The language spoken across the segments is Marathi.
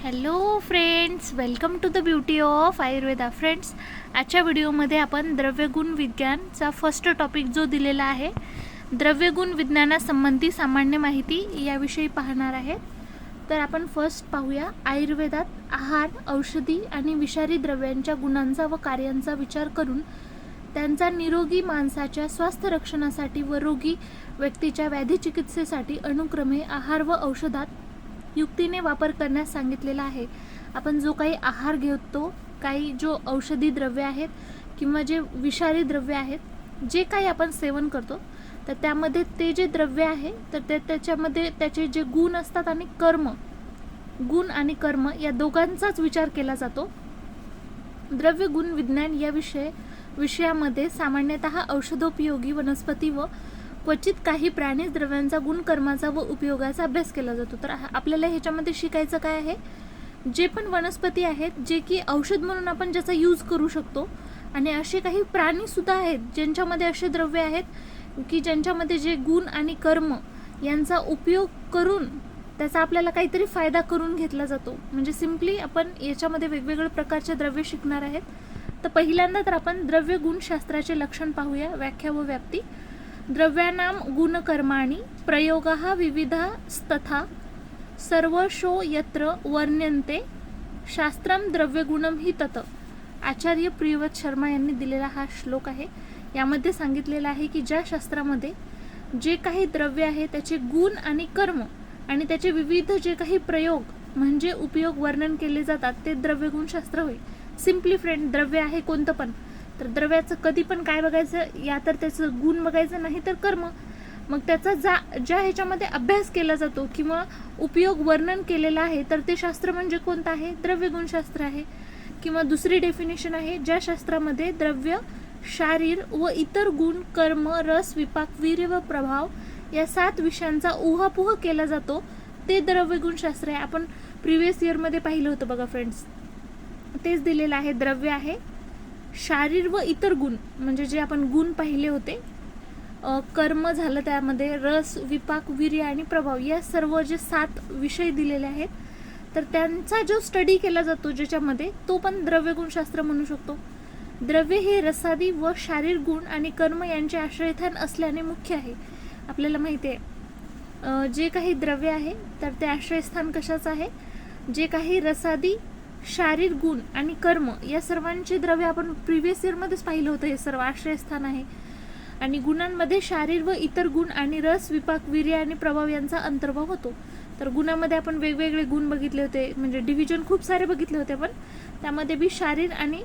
Hello friends, welcome to the beauty of Ayurveda. Friends, आजच्या व्हिडिओमध्ये आपण द्रव्यगुण विज्ञानचा फर्स्ट टॉपिक जो दिलेला आहे, द्रव्यगुण विज्ञानासंबंधी सामान्य माहिती याविषयी पाहणार आहे. तर आपण फर्स्ट पाहूया. आयुर्वेदात आहार, औषधी आणि विषारी द्रव्यांच्या गुणांचा व कार्यांचा विचार करून त्यांचा निरोगी माणसाच्या स्वास्थ्य रक्षणासाठी व रोगी व्यक्तीच्या व्याधी चिकित्सेसाठी अनुक्रमे आहार व औषधात युक्तीने वापर करण्यास सांगितलेला आहे. आपण जो काही आहार घेतो, काही जो औषधी द्रव्य आहेत किंवा जे विषारी द्रव्य आहेत, जे काही आपण सेवन करतो, तर त्यामध्ये ते जे द्रव्य आहे तर त्याच्यामध्ये त्याचे जे गुण असतात आणि गुण आणि कर्म या दोघांचाच विचार केला जातो. द्रव्य गुण विज्ञान या विषयामध्ये सामान्यतः औषधोपयोगी वनस्पती व क्वचित काही प्राणी द्रव्यांचा गुणकर्माचा व उपयोगाचा अभ्यास केला जातो. तर आपल्याला ह्याच्यामध्ये शिकायचं काय आहे, जे पण वनस्पती आहेत जे की औषध म्हणून आपण ज्याचा यूज करू शकतो, आणि असे काही प्राणी सुद्धा आहेत ज्यांच्यामध्ये असे द्रव्य आहेत की ज्यांच्यामध्ये जे गुण आणि कर्म यांचा उपयोग करून त्याचा आपल्याला काहीतरी फायदा करून घेतला जातो. म्हणजे सिम्पली आपण याच्यामध्ये वेगवेगळ्या प्रकारचे द्रव्य शिकणार आहेत. तर पहिल्यांदा तर आपण द्रव्य गुणशास्त्राचे लक्षण पाहूया. व्याख्या व व्याप्ती. द्रव्यानाम गुणकर्माणि प्रयोगः विविधस्तथा सर्वशो यत्र वर्ण्यन्ते शास्त्रम द्रव्यगुणम हि तत. आचार्य प्रियव्रत शर्मा यांनी दिलेला हा श्लोक आहे. यामध्ये सांगितलेलं आहे की ज्या शास्त्रामध्ये जे काही द्रव्य आहे त्याचे गुण आणि कर्म आणि त्याचे विविध जे काही प्रयोग म्हणजे उपयोग वर्णन केले जातात ते द्रव्यगुणशास्त्र होय. सिम्पली फ्रेंड, द्रव्य आहे कोणतं पण, तर द्रव्याचं कधी पण काय बघायचं, या तर त्याचं गुण बघायचं, नाही तर कर्म. मग त्याचा ज्या ह्याच्यामध्ये अभ्यास केला जातो किंवा उपयोग वर्णन केलेला आहे तर ते शास्त्र म्हणजे कोणतं आहे, द्रव्यगुणशास्त्र आहे. किंवा दुसरी डेफिनेशन आहे, ज्या शास्त्रामध्ये द्रव्य, शारीर व इतर गुण, कर्म, रस, विपाक, वीर्य व प्रभाव या 7 विषयांचा उहापोह केला जातो ते द्रव्यगुणशास्त्र आहे. आपण प्रिव्हियस इयरमध्ये पाहिलं होतं बघा फ्रेंड्स, तेच दिलेलं आहे. द्रव्य आहे, शारीर व इतर गुण म्हणजे जे आपण गुण पाहिले होते, कर्म झालं, त्यामध्ये रस, विपाक, वीर्य आणि प्रभाव या सर्व जे 7 विषय दिलेले आहेत तर त्यांचा जो स्टडी केला जातो ज्याच्यामध्ये, तो पण द्रव्यगुणशास्त्र म्हणू शकतो. द्रव्य हे रसादी व शारीर गुण आणि कर्म यांचे आश्रयस्थान असल्याने मुख्य आहे. आपल्याला माहिती आहे जे काही द्रव्य आहे तर ते आश्रयस्थान कशाचं आहे, जे काही रसादी, शारीर गुण आणि कर्म या सर्वांचे द्रव्य आपण प्रिव्हियस इयरमध्येच पाहिलं होतं, हे सर्व आश्रयस्थान आहे. आणि गुणांमध्ये शारीर व इतर गुण आणि रस, विपाक, वीर्य आणि प्रभाव यांचा अंतर्भाव होतो. तर गुणामध्ये आपण वेगवेगळे गुण बघितले होते, म्हणजे डिव्हिजन खूप सारे बघितले होते, पण त्यामध्ये बी शारीर आणि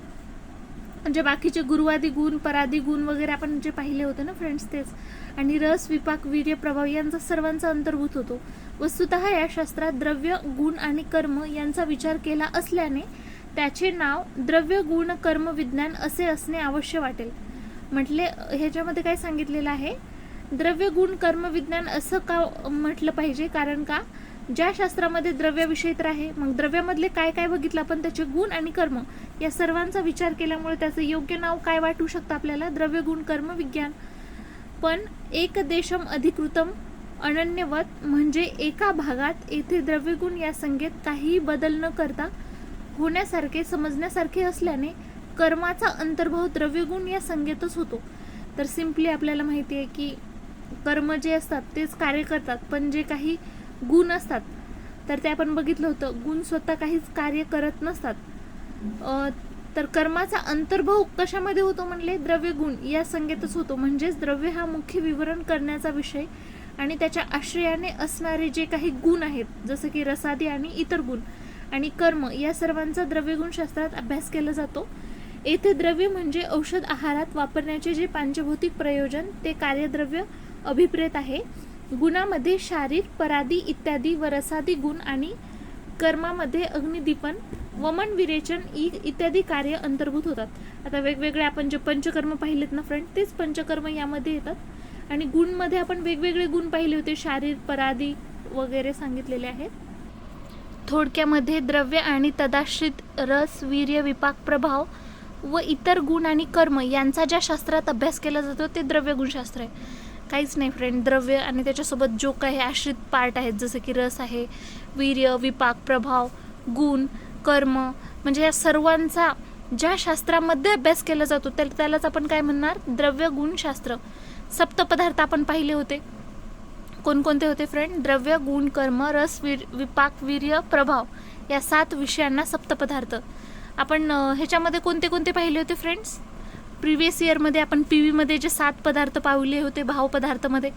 म्हणजे बाकीचे गुरुवादी गुण, परादी गुण वगैरे आपण जे पाहिले होते ना फ्रेंड्स, तेच. आणि रस, विपाक, वीर्य, प्रभाव यांचा सर्वांचा अंतर्भूत होतो. वस्तुतः या शास्त्रात द्रव्य, गुण आणि कर्म यांचा विचार केला असल्याने त्याचे नाव द्रव्य गुण कर्म विज्ञान असे असणे आवश्यक वाटेल. म्हटले ह्याच्यामध्ये काय सांगितलेलं आहे, द्रव्य गुण कर्म विज्ञान असं का म्हटलं पाहिजे, कारण का ज्या शास्त्रामध्ये द्रव्याविषयी तर आहे, मग द्रव्यामधले काय काय बघितलं आपण, त्याचे गुण आणि कर्म या सर्वांचा विचार केल्यामुळे त्याचं योग्य नाव काय वाटू शकतं आपल्याला, द्रव्य गुण कर्म विज्ञान. पण एक देशम अधिकृतम अनन्यवत म्हणजे एका भागात येथे द्रव्यगुण या संज्ञेत काहीही बदल न करता होण्यासारखे समजण्यासारखे असल्याने कर्माचा अंतर्भाव द्रव्यगुण या संज्ञेतच होतो. तर सिम्पली आपल्याला माहिती आहे की कर्म जे असतात तेच कार्य करतात, पण जे काही गुण असतात तर ते आपण बघितलं होतं, गुण स्वतः काहीच कार्य करत नसतात. तर कर्माचा अंतर्भाव कशामध्ये होतो म्हणले, द्रव्यगुण या संज्ञेतच होतो. म्हणजेच द्रव्य हा मुख्य विवरण करण्याचा विषय आणि त्याच्या आश्रयाने असणारे जे काही गुण आहेत, जसं की रसादी आणि इतर गुण आणि कर्म या सर्वांचा द्रव्यगुणशास्त्रात अभ्यास केला जातो. येथे द्रव्य म्हणजे औषध आहारात वापरण्याचे जे पंचभौतिक प्रयोजन ते कार्यद्रव्य अभिप्रेत आहे. गुणामध्ये शारीर, परादी इत्यादी व रसादी गुण आणि कर्मामध्ये अग्निदीपन, वमन, विरेचन इत्यादी कार्य अंतर्भूत होतात. आता वेगवेगळे आपण जे पंचकर्म पाहिलेत ना फ्रेंड, तेच पंचकर्म यामध्ये येतात. आणि गुणमध्ये आपण वेगवेगळे गुण पाहिले होते, शारीर, परादी वगैरे सांगितलेले आहेत. थोडक्यामध्ये द्रव्य आणि तदाश्रित रस, वीर्य, विपाक, प्रभाव व इतर गुण आणि कर्म यांचा ज्या शास्त्रात अभ्यास केला जातो ते द्रव्यगुणशास्त्र आहे. काहीच नाही फ्रेंड, द्रव्य आणि त्याच्यासोबत जो काही आश्रित पार्ट आहेत, जसं की रस आहे, वीर्य, विपाक, प्रभाव गुण, कर्म म्हणजे या सर्वांचा ज्या शास्त्रामध्ये अभ्यास केला जातो त्यालाच आपण काय म्हणणार, द्रव्य गुणशास्त्र. सप्तपदार्थ आपण पाहिले होते. कोणकोणते होते फ्रेंड? द्रव्य, गुण, कर्म, रस, विपाक, वीर्य, प्रभाव या 7 विषयांना सप्तपदार्थ. आपण ह्याच्यामध्ये कोणते कोणते पाहिले होते फ्रेंड्स? प्रिव्हियस इयरमध्ये आपण PV जे 7 पदार्थ पाहिले होते भाव पदार्थामध्ये,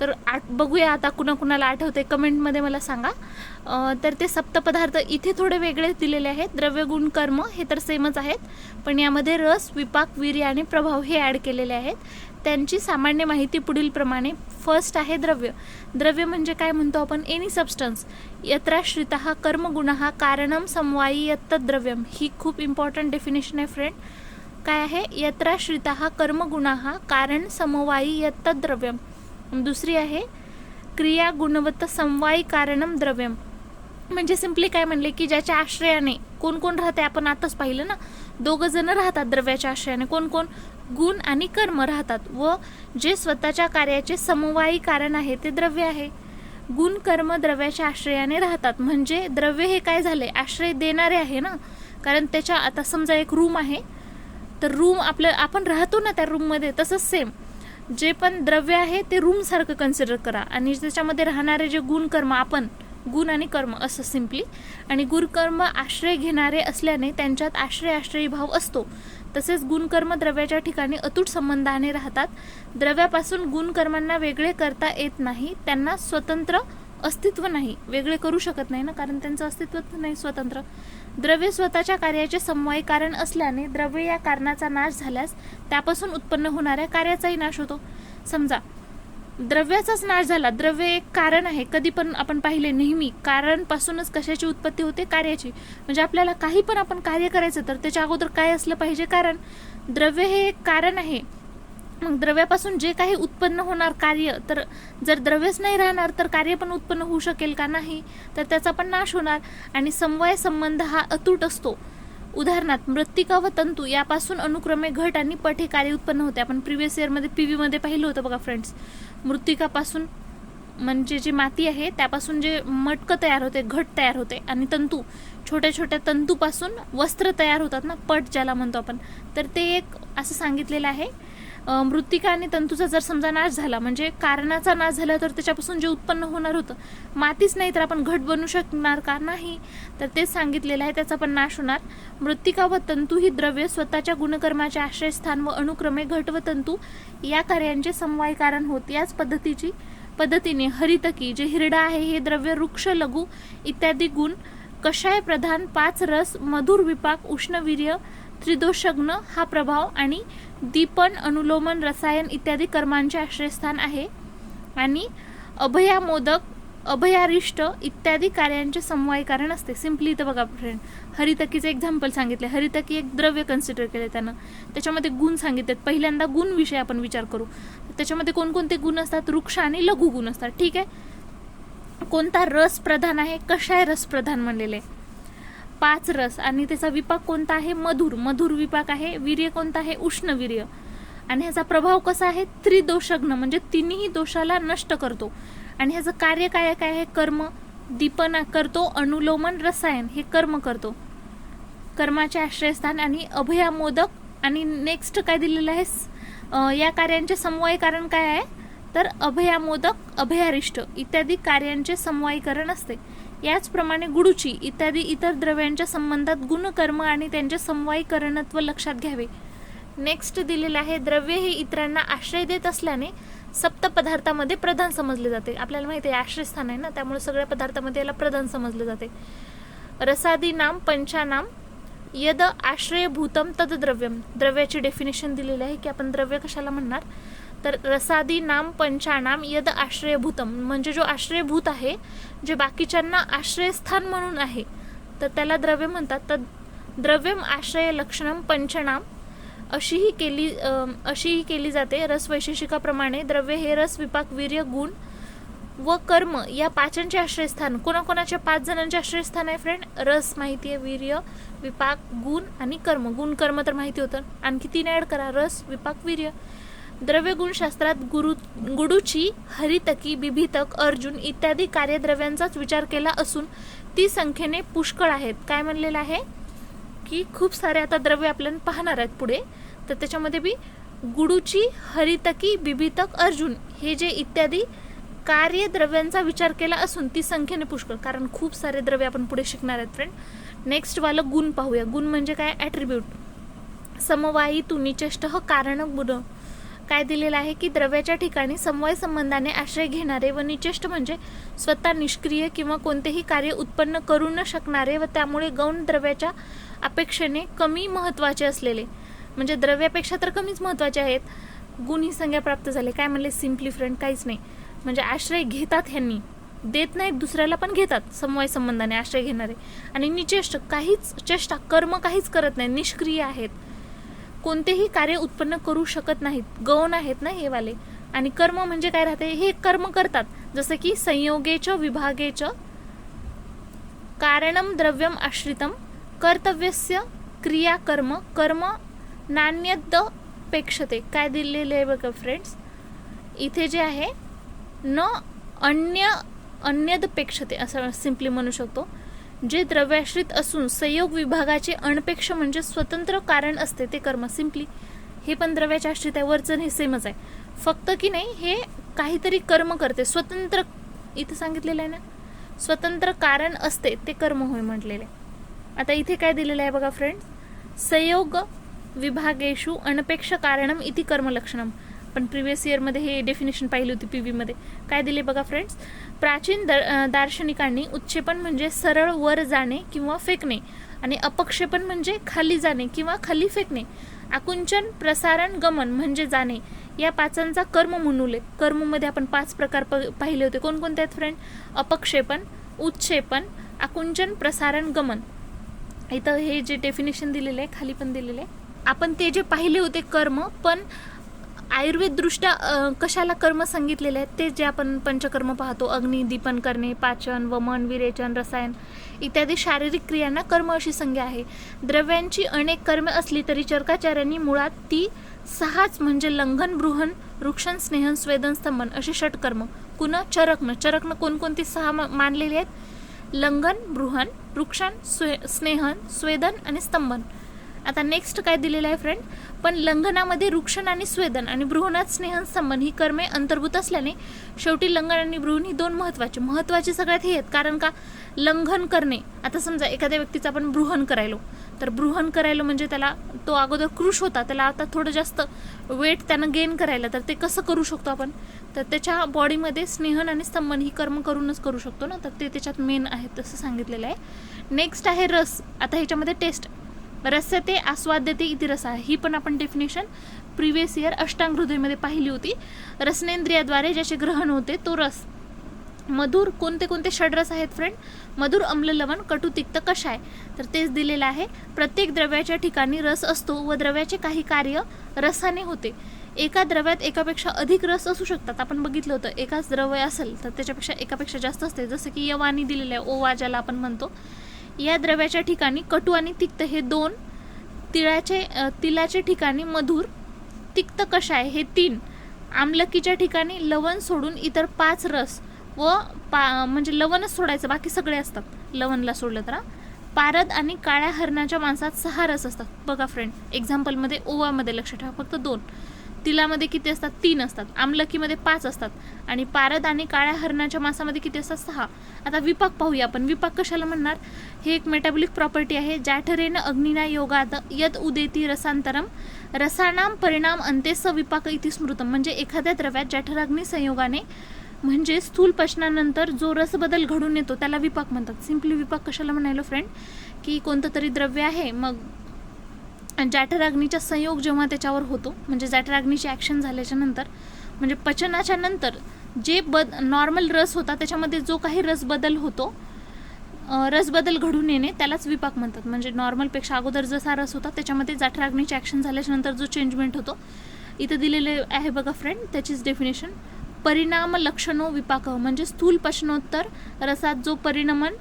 तर बघूया आता कुणाकुणाला आठवते कमेंटमध्ये मला सांगा. तर ते सप्तपदार्थ इथे थोडे वेगळे दिलेले आहेत. द्रव्य, गुण, कर्म हे तर सेमच आहेत, पण यामध्ये रस, विपाक, वीर्य आणि प्रभाव हे ॲड केलेले आहेत. त्यांची सामान्य माहिती पुढील प्रमाणे. फर्स्ट आहे द्रव्य. द्रव्य म्हणजे काय म्हणतो आपण? एनी सबस्टन्स यत्राश्रितः कर्मगुणः कारणम समवायी द्रव्यम. ही खूप इम्पॉर्टंट डेफिनेशन आहे फ्रेंड. काय आहे? यत्राश्रितः कर्मगुणः कारण समवायी द्रव्यम. दुसरी आहे क्रिया गुणवत्त समवायी कारणम द्रव्यम. म्हणजे सिम्पली काय म्हणले की ज्याच्या आश्रयाने कोण कोण राहते, आपण आताच पाहिलं ना, 2 जण राहतात द्रव्याच्या आश्रयाने. कोण कोण? गुण आणि कर्म राहतात, व जे स्वतःच्या कार्याचे समवायी कारण आहे ते द्रव्य आहे. गुण कर्म द्रव्याच्या आश्रयाने राहतात, म्हणजे द्रव्य हे काय झाले? आश्रय देणारे आहे ना. कारण त्याच्या, आता समजा एक रूम आहे, तर रूम आपण राहतो ना त्या रूममध्ये, तसंच सेम जे पण द्रव्य आहे ते रूम सारखं कन्सिडर करा. आणि त्याच्यामध्ये राहणारे जे गुण कर्म, आपण गुण आणि कर्म असं सिम्पली. आणि गुणकर्म आश्रय घेणारे असल्याने त्यांच्यात आश्रयी भाव असतो. तसेच गुणकर्म द्रव्याच्या ठिकाणी अतूट संबंधाने राहतात. द्रव्यापासून गुणकर्मांना वेगळे करता येत नाही, त्यांना स्वतंत्र अस्तित्व नाही. वेगळे करू शकत नाही ना, कारण त्यांचं अस्तित्वच नाही स्वतंत्र. द्रव्य स्वतःच्या कार्याचे समवायी कारण असल्याने द्रव्य या कारणाचा नाश झाल्यास त्यापासून उत्पन्न होणाऱ्या कार्याचाही नाश होतो. समजा द्रव्याचाच नाश झाला, द्रव्य एक कारण आहे, कधी पण आपण पाहिले नेहमी कारणपासूनच कशाची उत्पत्ती होते? कार्याची. म्हणजे आपल्याला काही पण आपण कार्य करायचं तर त्याच्या अगोदर काय असलं पाहिजे? कारण. द्रव्य हे एक कारण आहे. मग द्रव्यापासून जे काही उत्पन्न होणार कार्य, तर जर द्रव्यच नाही राहणार तर कार्य पण उत्पन्न होऊ शकेल का? नाही. तर त्याचा पण नाश होणार. आणि समवाय संबंध हा अतूट असतो. उदाहरणार्थ मृत्तिका व तंतू यापासून अनुक्रमे घट आणि पट हे कार्य उत्पन्न होते. आपण प्रिव्हियस इयरमध्ये PV पाहिलं होतं बघा फ्रेंड्स. मृत्तिकापासून म्हणजे जी माती आहे त्यापासून जे मटकं तयार होते, घट तयार होते. आणि तंतू, छोट्या छोट्या तंतूपासून वस्त्र तयार होतात ना, पट ज्याला म्हणतो आपण. तर ते एक असं सांगितलेलं आहे. मृत्तिका आणि तंतूचा जर समजा नाश झाला, म्हणजे कारणाचा नाश झाला, तर त्याच्यापासून जे उत्पन्न होणार होतं मातीच नाही, तर आपण घट बनवू शकणार का? नाही. तर तेच सांगितलेलं आहे, त्याचा पण नाश होणार. मृत्तिका व तंतू ही द्रव्य स्वतःच्या गुणकर्माचे आश्रयस्थान व अनुक्रमे घट व तंतू या कार्यांचे समवायी कारण होत. याच पद्धतीने हरितकी जे हिरडा आहे हे द्रव्य, वृक्ष, लघु इत्यादी गुण, कषाय प्रधान 5 रस, मधुर, विपाक, उष्णवीर्य, त्रिदोषग्न हा प्रभाव आणि दीपन, अनुलोमन, रसायन इत्यादी कर्मांचे आश्रयस्थान आहे. आणि अभयामोदक, अभयारिष्ट इत्यादी कार्यांचे समवायी कारण असते. सिम्पली इथं बघा फ्रेंड, हरितकीचे एक्झाम्पल सांगितले. हरितकी एक द्रव्य कन्सिडर केले त्यानं, त्याच्यामध्ये गुण सांगितलेत. पहिल्यांदा गुण विषय आपण विचार करू. त्याच्यामध्ये कोणकोणते गुण असतात? वृक्ष आणि लघु गुण असतात. ठीक आहे. कोणता रस प्रधान आहे? कषाय रस प्रधान म्हणलेले. 5 रस. आणि त्याचा विपाक कोणता आहे? मधुर विपाक आहे. वीर्य कोणता आहे? उष्णवीर्य. आणि ह्याचा प्रभाव कसा आहे? त्रिदोषग्न म्हणजे तिन्ही दोषाला नष्ट करतो. आणि ह्याचं कार्य काय आहे? कर्म. दीपन करतो, अनुलोमन, रसायन हे कर्म करतो, कर्माचे आश्रयस्थान. आणि अभयामोदक. आणि नेक्स्ट काय दिलेलं आहे? या कार्यांचे समवायी कारण काय आहे? तर अभयामोदक, अभयारिष्ट इत्यादी कार्यांचे समवायीकरण असते. याचप्रमाणे गुडुची इत्यादी इतर द्रव्यांच्या संबंधात गुणकर्म आणि त्यांचे समवायीकरणत्व लक्षात घ्यावे. नेक्स्ट दिलेलं आहे, द्रव्य हे इतरांना आश्रय देत असल्याने सप्तपदार्थामध्ये प्रधान समजले जाते. आपल्याला माहिती आहे आश्रयस्थान आहे ना, त्यामुळे सगळ्या पदार्थामध्ये याला प्रधान समजले जाते. रसादी नाम पंचानाम यद आश्रयभूतम तद द्रव्यम. द्रव्याची डेफिनेशन दिलेली आहे की आपण द्रव्य कशाला म्हणणार? तर रसादी नाम पंचानाम यद आश्रयभूतम म्हणजे जो आश्रयभूत आहे, जे बाकीच्यांना आश्रयस्थान म्हणून आहे, तर त्याला द्रव्य म्हणतात. तर द्रव्यम आश्रय लक्षणम पंचनाम अशीही केली जाते. रस वैशेषिकाप्रमाणे द्रव्य हे रस, विपाक, वीर्य, गुण व कर्म या 5चे आश्रयस्थान. कोणाकोणाच्या 5 जणांचे आश्रयस्थान आहे फ्रेंड? रस माहिती आहे, वीर्य, विपाक, गुण आणि कर्म. गुण कर्म तर माहिती होतं, आणखी 3 ऍड करा, रस, विपाक, वीर्य. द्रव्य गुणशास्त्रात गुडुची, हरितकी, बिभितक, अर्जुन इत्यादी कार्यद्रव्यांचाच विचार केला असून ती संख्येने पुष्कळ आहेत. काय म्हणलेलं आहे की खूप सारे आता द्रव्य आपल्याला पाहणार आहेत पुढे, तर त्याच्यामध्ये बी गुडूची, हरितकी, बिबितक, अर्जुन हे जे इत्यादी कार्यद्रव्यांचा विचार केला असून ती संख्येने पुष्कळ, कारण खूप सारे द्रव्य आपण पुढे शिकणार आहेत फ्रेंड. नेक्स्ट वालं गुण पाहूया. गुण म्हणजे काय? ॲट्रिब्यूट. समवायी तु निचष्ट कारण गुण. काय दिलेलं आहे की द्रव्याच्या ठिकाणी समवाय संबंधाने आश्रय घेणारे व निचष्ट म्हणजे स्वतः निष्क्रिय किंवा कोणतेही कार्य उत्पन्न करू न शकणारे व त्यामुळे गौण द्रव्याच्या अपेक्षेने कमी महत्त्वाचे असलेले, म्हणजे द्रव्यापेक्षा तर कमीच महत्त्वाचे आहेत, गुण ही संज्ञा प्राप्त झाले. काय म्हणले? सिम्पली फ्रेंड काहीच नाही, म्हणजे आश्रय घेतात ह्यांनी, देत नाहीत दुसऱ्याला पण घेतात, समवाय संबंधाने आश्रय घेणारे. आणि निचेष्ट, काहीच चेष्टा, कर्म काहीच करत नाही, निष्क्रिय आहेत, कोणतेही कार्य उत्पन्न करू शकत नाहीत, गौण आहेत ना हे वाले. आणि कर्म म्हणजे काय राहते? हे कर्म करतात, जसं की संयोगेच विभागेच कारणम द्रव्यम आश्रितम कर्तव्यस्य क्रिया कर्म कर्म नान्यदपेक्षते. काय दिलेले आहे बघा फ्रेंड्स, इथे जे आहे न अन्यदपेक्षते असं सिम्पली म्हणू शकतो. जे द्रव्याश्रित असून संयोग विभागाचे अनपेक्ष म्हणजे स्वतंत्र कारण असते ते कर्म. सिम्पली हे पण द्रव्याच्या आश्रित आहे, वरचं हे सेमच आहे, फक्त की नाही हे काहीतरी कर्म करते, स्वतंत्र इथे सांगितलेलं आहे ना, स्वतंत्र कारण असते ते कर्म होय म्हटलेले. आता इथे काय दिलेलं आहे बघा फ्रेंड्स, संयोग विभागेषु अनपेक्ष कारणम इति कर्मलक्षणम. पण प्रिव्हियस इयरमध्ये हे डेफिनेशन पाहिली होती PV मध्ये. काय दिले बघा फ्रेंड्स, प्राचीन दार्शनिकांनी उत्क्षेपण म्हणजे सरळ वर जाणे किंवा फेकणे आणि अपक्षेपण म्हणजे खाली जाणे किंवा खाली फेकणे, आकुंचन, प्रसारण, गमन म्हणजे जाणे या पाचांचा कर्म म्हणूले. कर्ममध्ये आपण 5 प्रकार पाहिले होते. कोणकोणते आहेत फ्रेंड? अपक्षेपण, उत्क्षेपण, आकुंचन, प्रसारण, गमन. इथं हे जे डेफिनेशन दिलेलं आहे खाली पण दिलेलं आहे. आपण ते जे पाहिले होते कर्म, पण आयुर्वेद दृष्ट्या कशाला कर्म सांगितलेले आहेत ते जे आपण पंचकर्म पाहतो, अग्नी, दीपन करणे, पाचन, वमन, विरेचन, रसायन इत्यादी शारीरिक क्रियांना कर्म अशी संज्ञा आहे. द्रव्यांची अनेक कर्मे असली तरी चरकाचार्यांनी मुळात ती 6च म्हणजे लंघन, बृहन, रुक्षण, स्नेहन, स्वेदन, स्तंभन अशी षटकर्म. पुन्हा चरकन कोणकोणती 6 मानलेली आहेत? लंघन, बृहन, रुक्षण, स्नेहन, स्वेदन आणि स्तंभन. आता नेक्स्ट काय दिलेलं आहे फ्रेंड, पण लंघनामध्ये रुक्षण आणि स्वेदन आणि बृहणात स्नेहन, स्तंभन ही कर्मे अंतर्भूत असल्याने शेवटी लंघन आणि बृहण ही 2 महत्त्वाचे सगळ्यात हे आहेत. कारण का? लंघन करणे, आता समजा एखाद्या व्यक्तीचं आपण बृहण करायलो, तर बृहण करायलो म्हणजे त्याला तो अगोदर कृश होता, त्याला आता थोडं जास्त वेट त्यानं गेन करायला, तर ते कसं करू शकतो आपण? तर त्याच्या बॉडीमध्ये स्नेहन आणि स्तंभन ही कर्म करूनच करू शकतो ना, तर ते त्याच्यात मेन आहेत तसं सांगितलेलं आहे. नेक्स्ट आहे रस. आता ह्याच्यामध्ये टेस्ट, रस्यते आस्वाद्यते इति रसा, ही पण आपण डेफिनेशन प्रिव्हियस इयर अष्टांग हृदयमध्ये पाहिली होती. रसनेंद्रियाद्वारे ज्याचे ग्रहण होते तो रस. मधुर, कोणते षडरस आहेत फ्रेंड? मधुर, आम्ल, लवण, कटू, तिक्त, कषाय. तर तेच दिलेलं आहे. प्रत्येक द्रव्याच्या ठिकाणी रस असतो व द्रव्याचे काही कार्य रसाने होते. एका द्रव्यात एकापेक्षा अधिक रस असू शकतात. आपण बघितलं होतं, एकाच द्रव्य असेल तर त्याच्यापेक्षा एकापेक्षा जास्त असते, जसं की यवानी दिलेलं आहे, ओवा ज्याला आपण म्हणतो. या द्रव्याच्या ठिकाणी कटू आणि तिक्त हे 2, तिलाचे ठिकाणी मधुर, तिक्त, कषाय हे 3, आम्लकीच्या ठिकाणी लवण सोडून इतर 5 रस व म्हणजे लवणच सोडायचं, बाकी सगळे असतात लवणला सोडलं तर. पारद आणि काळ्या हरणाच्या मांसात 6 रस असतात. बघा फ्रेंड, एक्झाम्पलमध्ये ओवामध्ये लक्ष ठेवा, फक्त 2. तिलामध्ये किती असतात? 3 असतात. आम्लकीमध्ये 5 असतात. आणि पारद आणि काळ्या हरणाच्या मांसामध्ये किती असतात? 6. आता विपाक पाहूया आपण. विपाक कशाला म्हणणार? हे एक मेटाबॉलिक प्रॉपर्टी आहे. जाठरेन अग्निना योगात यद उदेती रसांतरम रसानाम परिणाम अंते सविपाक इति स्मृतम. म्हणजे एखाद्या द्रव्यात जाठराग्नी संयोगाने म्हणजे स्थूल पचनानंतर जो रसबदल घडून येतो त्याला विपाक म्हणतात. सिम्पली विपाक कशाला म्हणालो फ्रेंड, की कोणतं तरी द्रव्य आहे, मग जाठराग्नीचा संयोग जेव्हा त्याच्यावर होतो, म्हणजे जाठराग्नीची ॲक्शन झाल्याच्या नंतर, म्हणजे पचनाच्या नंतर जे नॉर्मल रस होता त्याच्यामध्ये जो काही रसबदल होतो, रसबदल घडून येणे त्यालाच विपाक म्हणतात. म्हणजे नॉर्मलपेक्षा अगोदर जसा रस होता त्याच्यामध्ये जाठराग्नीची ॲक्शन झाल्याच्या नंतर जो चेंजमेंट होतो, इथं दिलेले आहे बघा फ्रेंड, त्याचीच डेफिनेशन. परिणाम लक्षणो विपाक, म्हणजे स्थूल पचनोत्तर रसात जो परिणमन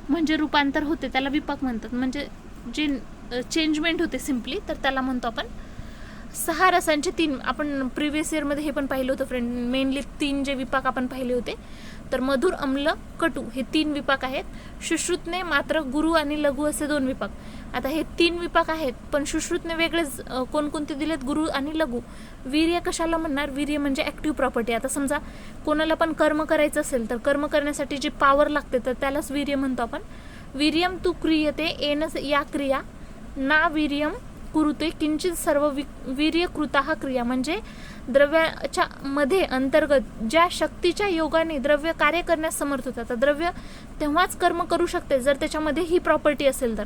म्हणजे रूपांतर होते त्याला विपाक म्हणतात. म्हणजे जे चेंजमेंट होते सिम्पली, तर त्याला म्हणतो आपण. 6 रसांचे 3 आपण प्रिव्हियस इयरमध्ये हे पण पाहिलं होतं फ्रेंड. मेनली 3 जे विपाक आपण पाहिले होते, तर मधुर, अम्ल, कटू हे 3 विपाक आहेत. सुश्रुतने मात्र, गुरु आणि लघु असे 2 विपाक. आता हे 3 विपाक आहेत, पण सुश्रुतने वेगळेच कोणकोणते दिलेत, गुरु आणि लघु. वीर्य कशाला म्हणणार? वीर्य म्हणजे ॲक्टिव्ह प्रॉपर्टी. आता समजा कोणाला पण कर्म करायचं असेल तर कर्म करण्यासाठी जी पॉवर लागते तर त्यालाच वीर्य म्हणतो आपण. वीर्यम तू क्रियते येन या क्रिया ना वीर्यम कुरुते किंचित सर्व वीर्यकृता क्रिया. म्हणजे द्रव्याच्या मध्ये अंतर्गत ज्या शक्तीच्या योगाने द्रव्य कार्य करण्यास समर्थ होतात. तर द्रव्य तेव्हाच कर्म करू शकते जर त्याच्यामध्ये ही प्रॉपर्टी असेल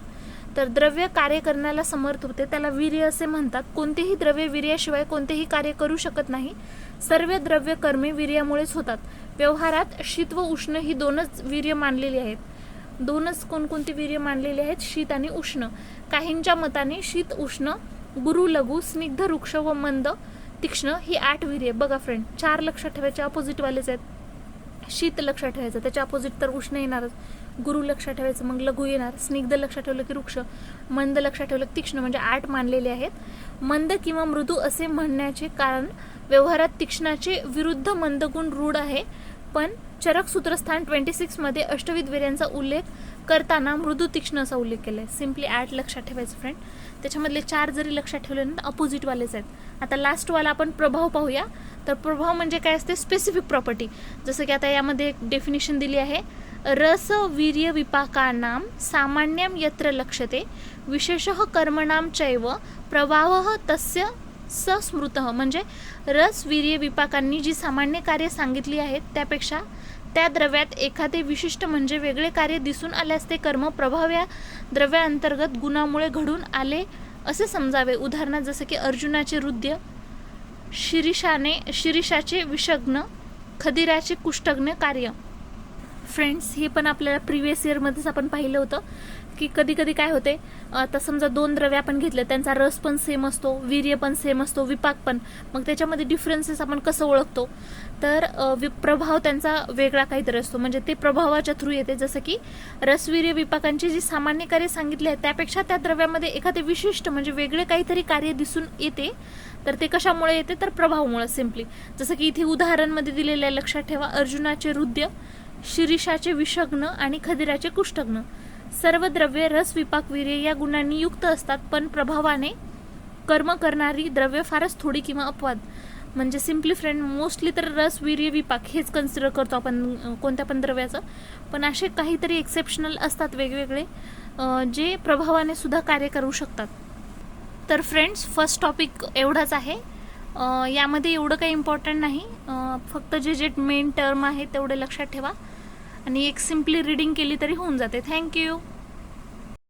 तर द्रव्य कार्य करण्याला समर्थ होते, त्याला वीर्य असे म्हणतात. कोणतेही द्रव्य वीर्याशिवाय कोणतेही कार्य करू शकत नाही. सर्व द्रव्य कर्मे वीर्यामुळेच होतात. व्यवहारात शीत व उष्ण ही 2च वीर्य मानलेली आहेत. 2च कोणकोणती वीर्य मानलेली आहेत? शीत आणि उष्ण. काहींच्या मताने शीत, उष्ण, गुरु, लघु, स्निग्ध, रुक्ष व मंद, तीक्ष्ण ही 8 वीर्य. बघा फ्रेंड, 4 लक्षात ठेवायचे, अपोजिट वालेच आहेत. शीत लक्षात ठेवायचं, त्याच्या अपोजिट तर उष्ण येणारच. गुरु लक्षात ठेवायचं, मग लघु येणार. स्निग्ध लक्षात ठेवलं की वृक्ष. मंद लक्षात ठेवलं तीक्ष्ण, म्हणजे 8 मानलेले आहेत. मंद किंवा मृदू असे म्हणण्याचे कारण व्यवहारात तीक्ष्णाचे विरुद्ध मंद गुण रूढ आहे, पण चरक सूत्रस्थान 26 मध्ये अष्टविध वीर्यांचा उल्लेख करताना मृदू तीक्ष्ण असा उल्लेख केलाय. सिम्पली 8 लक्षात ठेवायचं फ्रेंड. त्याच्यामधले 4 जरी लक्षात ठेवले ना अपोजिट वालेच आहेत. आता लास्ट वाला आपण प्रभाव पाहूया. तर प्रभाव म्हणजे काय असते? Specific property. जसं की आता यामध्ये एक डेफिनेशन दिली आहे. रस वीर्य विपाकानां सामान्यम यत्र लक्ष्यते विशेषः कर्मणां चैव प्रभावः तस्य सस्मृतः. म्हणजे रस वीर्य विपाकांनी जी सामान्य कार्य सांगितली आहेत त्यापेक्षा त्या द्रव्यात एखादे विशिष्ट म्हणजे वेगळे कार्य दिसून आल्यास ते कर्म प्रभाव या द्रव्यांतर्गत गुणामुळे घडून आले असे समजावे. उदाहरणार्थ जसं की अर्जुनाचे हृदय, शिरीषाचे विषग्न, खदिराचे कुष्ठग्न कार्य. फ्रेंड्स, हे पण आपल्याला प्रिव्हियस इयरमध्येच आपण पाहिलं होतं की कधी कधी काय होते, आता समजा 2 द्रव्य आपण घेतले, त्यांचा रस पण सेम असतो, वीर्य पण सेम असतो, विपाक पण. मग त्याच्यामध्ये डिफरन्सेस आपण कसं ओळखतो? तर प्रभाव त्यांचा वेगळा काहीतरी असतो, म्हणजे ते प्रभावाच्या थ्रू येते. जसं की रसवीर्य विपाकांची जी सामान्य कार्य सांगितली आहे त्यापेक्षा त्या द्रव्यामध्ये एखादे विशिष्ट म्हणजे वेगळे काहीतरी कार्य दिसून येते. तर ते कशामुळे येते? तर प्रभावामुळे. सिम्पली जसं की इथे उदाहरणमध्ये दिलेलं आहे, लक्षात ठेवा. अर्जुनाचे हृदय, शिरीषाचे विषग्न आणि खदिराचे कुष्ठग्न. सर्व द्रव्ये रस, विपाक, वीर्य या गुणांनी युक्त असतात, पण प्रभावाने कर्म करणारी द्रव्य फारच थोडी किंवा अपवाद. म्हणजे सिम्पली फ्रेंड, मोस्टली तर रस, वीर्य, विपाक हेच कन्सिडर करतो आपण कोणत्या पण द्रव्याचं, पण असे काहीतरी एक्सेप्शनल असतात वेगवेगळे जे प्रभावाने सुद्धा कार्य करू शकतात. तर फ्रेंड्स, फर्स्ट टॉपिक एवढाच आहे. यामध्ये एवढं काही इम्पॉर्टंट नाही, फक्त जे मेन टर्म आहे तेवढे लक्षात ठेवा आणि एक सिम्पली रीडिंग केली तरी होऊन जाते. थँक्यू.